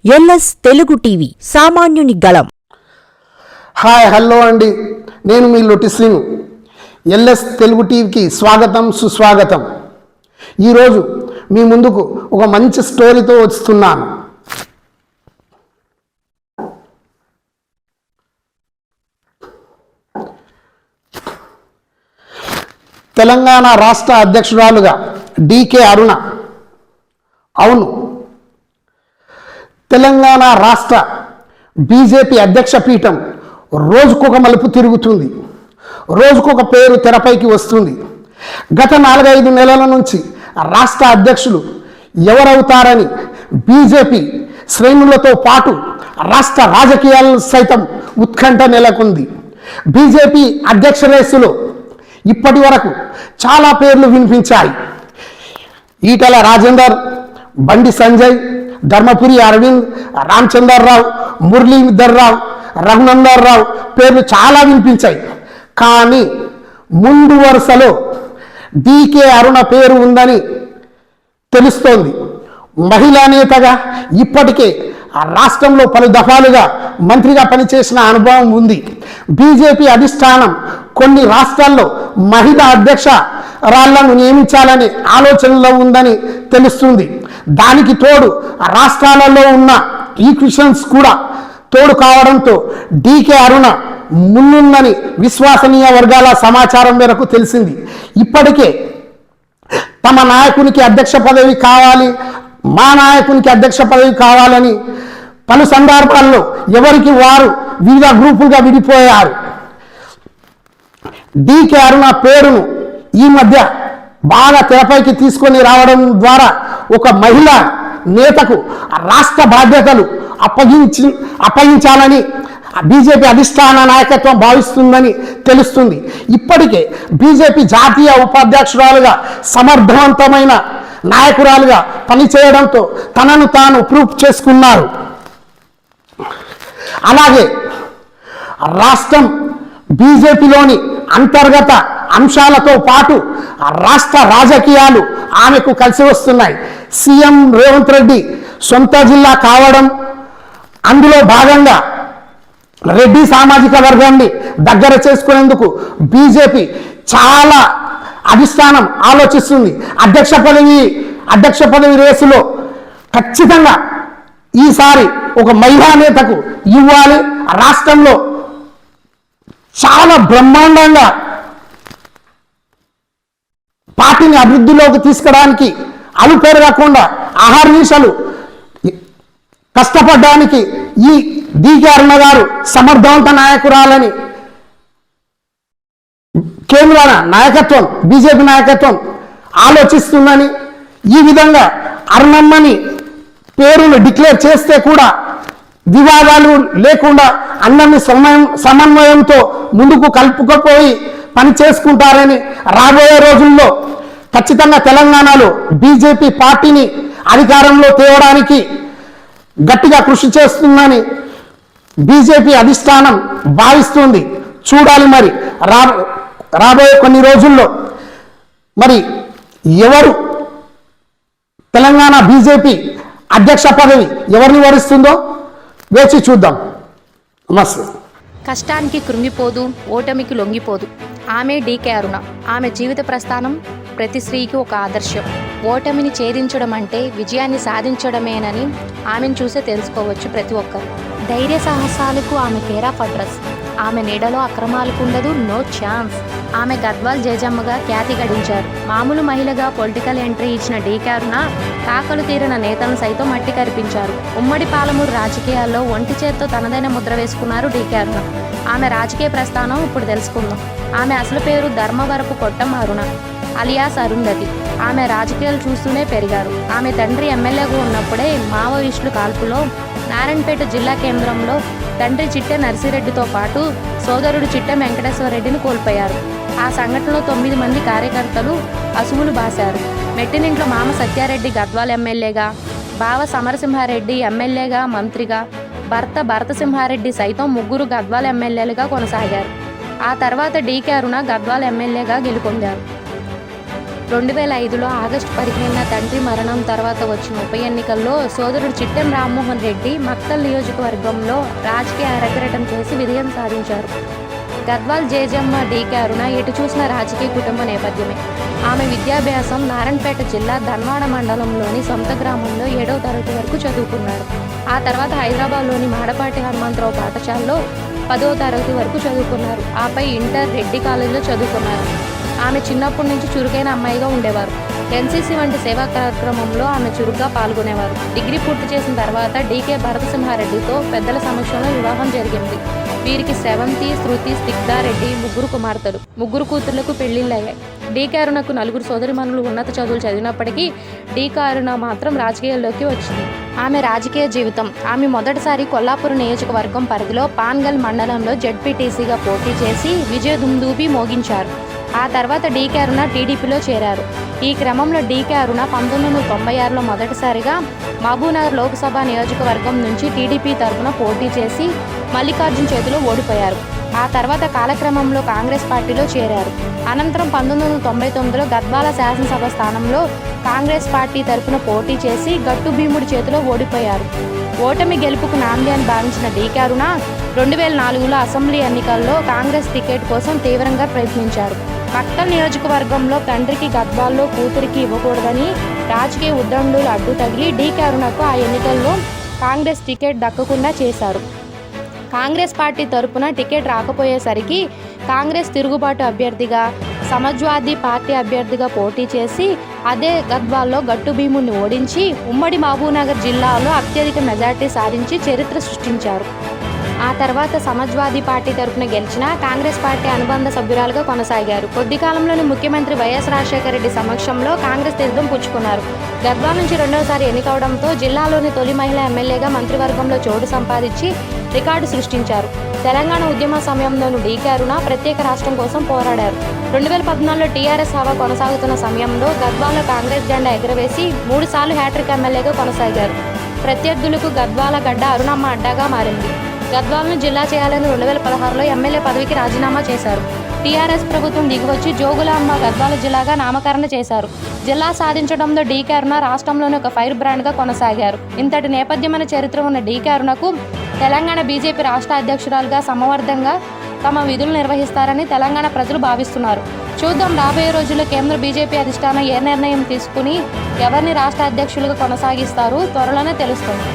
LS Telugu TV సామాన్యుని గళం. Hi hello అండి, నేను మీ లొట్టి శ్రీను. ఎల్ఎస్ తెలుగు టీవీకి స్వాగతం సుస్వాగతం. ఈరోజు మీ ముందుకు ఒక మంచి స్టోరీతో వస్తున్నాను. తెలంగాణ రాష్ట్ర అధ్యక్షురాలుగా డికే అరుణ. అవును, తెలంగాణ రాష్ట్ర బీజేపీ అధ్యక్ష పీఠం రోజుకొక మలుపు తిరుగుతుంది, రోజుకొక పేరు తెరపైకి వస్తుంది. గత 4-5 నెలల నుంచి రాష్ట్ర అధ్యక్షులు ఎవరవుతారని బీజేపీ శ్రేణులతో పాటు రాష్ట్ర రాజకీయాలను సైతం ఉత్కంఠ నెలకొంది. బీజేపీ అధ్యక్ష రేసులో ఇప్పటి వరకు చాలా పేర్లు వినిపించాయి. ఈటల రాజేందర్, బండి సంజయ్, ధర్మపురి అరవింద్, రామచంద్రరావు, మురళీధర్రావు, రఘునందర్రావు పేర్లు చాలా వినిపించాయి. కానీ ముందు వరుసలో డికే అరుణ పేరు ఉందని తెలుస్తోంది. మహిళా నేతగా ఇప్పటికే రాష్ట్రంలో పలు దఫాలుగా మంత్రిగా పనిచేసిన అనుభవం ఉంది. బీజేపీ అధిష్టానం కొన్ని రాష్ట్రాల్లో మహిళా అధ్యక్షురాళ్లను నియమించాలనే ఆలోచనలో ఉందని తెలుస్తుంది. దానికి తోడు రాష్ట్రాలలో ఉన్న ఈక్విషన్స్ కూడా తోడు కావడంతో డికే అరుణ ముందుందని విశ్వసనీయ వర్గాల సమాచారం మేరకు తెలిసింది. ఇప్పటికే తమ నాయకునికి అధ్యక్ష పదవి కావాలి, మా నాయకునికి అధ్యక్ష పదవి కావాలని పలు సందర్భాల్లో ఎవరికి వారు వివిధ గ్రూపులుగా విడిపోయారు. డికే అరుణ పేరును ఈ మధ్య బాగా తెరపైకి తీసుకొని రావడం ద్వారా ఒక మహిళా నేతకు రాష్ట్ర బాధ్యతలు అప్పగించాలని బీజేపీ అధిష్టాన నాయకత్వం భావిస్తుందని తెలుస్తుంది. ఇప్పటికే బీజేపీ జాతీయ ఉపాధ్యక్షురాలుగా సమర్థవంతమైన నాయకురాలుగా పనిచేయడంతో తనను తాను ప్రూఫ్ చేసుకున్నారు. అలాగే రాష్ట్రం బీజేపీలోని అంతర్గత అంశాలతో పాటు రాష్ట్ర రాజకీయాలు ఆమెకు కలిసి వస్తున్నాయి. సీఎం రేవంత్ రెడ్డి సొంత జిల్లా కావడం, అందులో భాగంగా రెడ్డి సామాజిక వర్గాన్ని దగ్గర చేసుకునేందుకు బీజేపీ చాలా అధిష్టానం ఆలోచిస్తుంది. అధ్యక్ష పదవి రేసులో ఖచ్చితంగా ఈసారి ఒక మహిళా నేతకు ఇవ్వాలి. రాష్ట్రంలో చాలా బ్రహ్మాండంగా పార్టీని అభివృద్ధిలోకి తీసుకురావడానికి అలుపెరగకుండా ఆహార్నిశలు కష్టపడడానికి ఈ డికే అరుణ గారు సమర్థవంత నాయకురాలని కేంద్ర నాయకత్వం, బీజేపీ నాయకత్వం ఆలోచిస్తుందని, ఈ విధంగా అరుణమ్మని పేరును డిక్లేర్ చేస్తే కూడా వివాదాలు లేకుండా అందరినీ సమన్వయంతో ముందుకు కలుపుకుపోయి పని చేసుకుంటారని, రాబోయే రోజుల్లో ఖచ్చితంగా తెలంగాణలో బీజేపీ పార్టీని అధికారంలో తేవడానికి గట్టిగా కృషి చేస్తుందని బీజేపీ అధిష్టానం భావిస్తుంది. చూడాలి మరి రాబోయే కొన్ని రోజుల్లో మరి ఎవరు తెలంగాణ బీజేపీ అధ్యక్ష పదవి ఎవరిని వరిస్తుందో వేచి చూద్దాం. నమస్తే. కష్టానికి కృంగిపోదు, ఓటమికి లొంగిపోదు. ఆమె డికే అరుణ. ఆమె జీవిత ప్రస్థానం ప్రతి స్త్రీకి ఒక ఆదర్శం. ఓటమిని ఛేదించడం అంటే విజయాన్ని సాధించడమేనని ఆమెను చూసే తెలుసుకోవచ్చు ప్రతి ఒక్కరు. ధైర్య సాహసాలకు ఆమె కేర్ ఆఫ్ అడ్రస్. ఆమె నీడలో అక్రమాలకు ఉండదు, నో ఛాన్స్. ఆమె గద్వాల్ జేజమ్మగా ఖ్యాతి గడించారు. మామూలు మహిళగా పొలిటికల్ ఎంట్రీ ఇచ్చిన డికే అరుణ కాకలు తీరిన నేతలను సైతం మట్టి కరిపించారు. ఉమ్మడి పాలమూరు రాజకీయాల్లో ఒంటి చేత్తో తనదైన ముద్ర వేసుకున్నారు డికే అరుణ. ఆమె రాజకీయ ప్రస్థానం ఇప్పుడు తెలుసుకుందాం. ఆమె అసలు పేరు ధర్మవరపు కొట్టం అరుణ అలియాస్ అరుంధతి. ఆమె రాజకీయాలు చూస్తూనే పెరిగారు. ఆమె తండ్రి ఎమ్మెల్యేగా ఉన్నప్పుడే మావోయిస్టుల కాల్పులో నారాయణపేట జిల్లా కేంద్రంలో తండ్రి చిట్టె నర్సిరెడ్డితో పాటు సోదరుడు చిట్టె వెంకటేశ్వరరెడ్డిని కోల్పోయారు. ఆ సంఘటనలో 9 మంది కార్యకర్తలు అసువులు బాశారు. మెట్టినింట్లో మామ సత్యారెడ్డి గద్వాల్ ఎమ్మెల్యేగా, బావ సమరసింహారెడ్డి ఎమ్మెల్యేగా, మంత్రిగా, భర్త భరతసింహారెడ్డి సైతం ముగ్గురు గద్వాల్ ఎమ్మెల్యేలుగా కొనసాగారు. ఆ తర్వాత డికే అరుణ గద్వాల్ ఎమ్మెల్యేగా గెలుపొందారు. 2005లో ఆగస్టు 15న తండ్రి మరణం తర్వాత వచ్చిన ఉప ఎన్నికల్లో సోదరుడు చిట్టెం రామ్మోహన్ రెడ్డి మక్తల్ నియోజకవర్గంలో రాజకీయ అరగరటం చేసి విజయం సాధించారు. గద్వాల్ జేజమ్మ డీకే అరుణ ఎటు చూసిన రాజకీయ కుటుంబ నేపథ్యమే. ఆమె విద్యాభ్యాసం నారాయణపేట జిల్లా ధన్వాడ మండలంలోని సొంత గ్రామంలో 7వ తరగతి వరకు చదువుకున్నారు. ఆ తర్వాత హైదరాబాద్లోని మాడపాటి హనుమంతరావు పాఠశాలలో 10వ తరగతి వరకు చదువుకున్నారు. ఆపై ఇంటర్ రెడ్డి కాలేజీలో చదువుకున్నారు. ఆమె చిన్నప్పటి నుంచి చురుకైన అమ్మాయిగా ఉండేవారు. ఎన్సీసీ వంటి సేవా కార్యక్రమంలో ఆమె చురుగ్గా పాల్గొనేవారు. డిగ్రీ పూర్తి చేసిన తర్వాత డీకే భరతసింహారెడ్డితో పెద్దల సమక్షంలో వివాహం జరిగింది. వీరికి శ్రవంతి, శృతి, స్నిగ్ధారెడ్డి 3 కుమార్తెలు, 3 కూతుర్లకు పెళ్లిళ్ళయ్యాయి. డీకే అరుణకు 4 సోదరిమణులు ఉన్నత చదువులు చదివినప్పటికీ డీకే అరుణ మాత్రం రాజకీయాల్లోకి వచ్చింది. ఆమె రాజకీయ జీవితం. ఆమె మొదటిసారి కొల్లాపూర్ నియోజకవర్గం పరిధిలో పాన్గల్ మండలంలో జెడ్పీటీసీగా పోటీ చేసి విజయ దుమ్దూపి మోగించారు. ఆ తర్వాత డీకే అరుణ టీడీపీలో చేరారు. ఈ క్రమంలో డీకే అరుణ 1996లో మొదటిసారిగా మహబూబ్నగర్ లోక్సభ నియోజకవర్గం నుంచి టీడీపీ తరఫున పోటీ చేసి మల్లికార్జున్ చేతిలో ఓడిపోయారు. ఆ తర్వాత కాలక్రమంలో కాంగ్రెస్ పార్టీలో చేరారు. అనంతరం 1999లో గద్వాల శాసనసభ స్థానంలో కాంగ్రెస్ పార్టీ తరఫున పోటీ చేసి గట్టు భీముడి చేతిలో ఓడిపోయారు. ఓటమి గెలుపుకు నాంది అని భావించిన డీకే అరుణ 2004లో అసెంబ్లీ ఎన్నికల్లో కాంగ్రెస్ టికెట్ కోసం తీవ్రంగా ప్రయత్నించారు. మక్తల్ నియోజకవర్గంలో తండ్రికి గద్వాల్లో కూతురికి ఇవ్వకూడదని రాజకీయ ఉద్దండులు అడ్డు తగిలి డీకే అరుణకు ఆ ఎన్నికల్లో కాంగ్రెస్ టికెట్ దక్కకుండా చేశారు. కాంగ్రెస్ పార్టీ తరపున టికెట్ రాకపోయేసరికి కాంగ్రెస్ తిరుగుబాటు అభ్యర్థిగా సమాజ్వాదీ పార్టీ అభ్యర్థిగా పోటీ చేసి అదే గద్వాల్లో గట్టు భీముడిని ఓడించి ఉమ్మడి మహబూబ్నగర్ జిల్లాలో అత్యధిక మెజార్టీ సాధించి చరిత్ర సృష్టించారు. ఆ తర్వాత సమాజ్వాదీ పార్టీ తరఫున గెలిచిన కాంగ్రెస్ పార్టీ అనుబంధ సభ్యురాలుగా కొనసాగారు. కొద్ది కాలంలోనే ముఖ్యమంత్రి వైఎస్ రాజశేఖర రెడ్డి సమక్షంలో కాంగ్రెస్ తీర్థం పుచ్చుకున్నారు. గద్వాల నుంచి రెండవసారి ఎన్నికవడంతో జిల్లాలోని తొలి మహిళా ఎమ్మెల్యేగా మంత్రివర్గంలో చోటు సంపాదించి రికార్డు సృష్టించారు. తెలంగాణ ఉద్యమ సమయంలోనూ డీకే అరుణ ప్రత్యేక రాష్ట్రం కోసం పోరాడారు. 2014లో టీఆర్ఎస్ హవా కొనసాగుతున్న సమయంలో గద్వాలలో కాంగ్రెస్ జెండా ఎగురవేసి 3 సార్లు హ్యాట్రిక్ ఎమ్మెల్యేగా కొనసాగారు. ప్రత్యర్థులకు గద్వాల గడ్డ అరుణమ్మ అడ్డాగా మారింది. గద్వాలను జిల్లా చేయాలని 2016లో ఎమ్మెల్యే పదవికి రాజీనామా చేశారు. టీఆర్ఎస్ ప్రభుత్వం దిగివచ్చి జోగులాంబ గద్వాల జిల్లాగా నామకరణ చేశారు. జిల్లా సాధించడంలో డీకే అరుణ రాష్ట్రంలోని ఒక ఫైర్ బ్రాండ్గా కొనసాగారు. ఇంతటి నేపథ్యమైన చరిత్ర ఉన్న డీకే అరుణకు తెలంగాణ బీజేపీ రాష్ట్ర అధ్యక్షురాలుగా సమర్థంగా తమ విధులు నిర్వహిస్తారని తెలంగాణ ప్రజలు భావిస్తున్నారు. చూద్దాం రాబోయే రోజుల్లో కేంద్ర బీజేపీ అధిష్టానం ఏ నిర్ణయం తీసుకుని ఎవరిని రాష్ట్ర అధ్యక్షులుగా కొనసాగిస్తారో త్వరలోనే తెలుస్తుంది.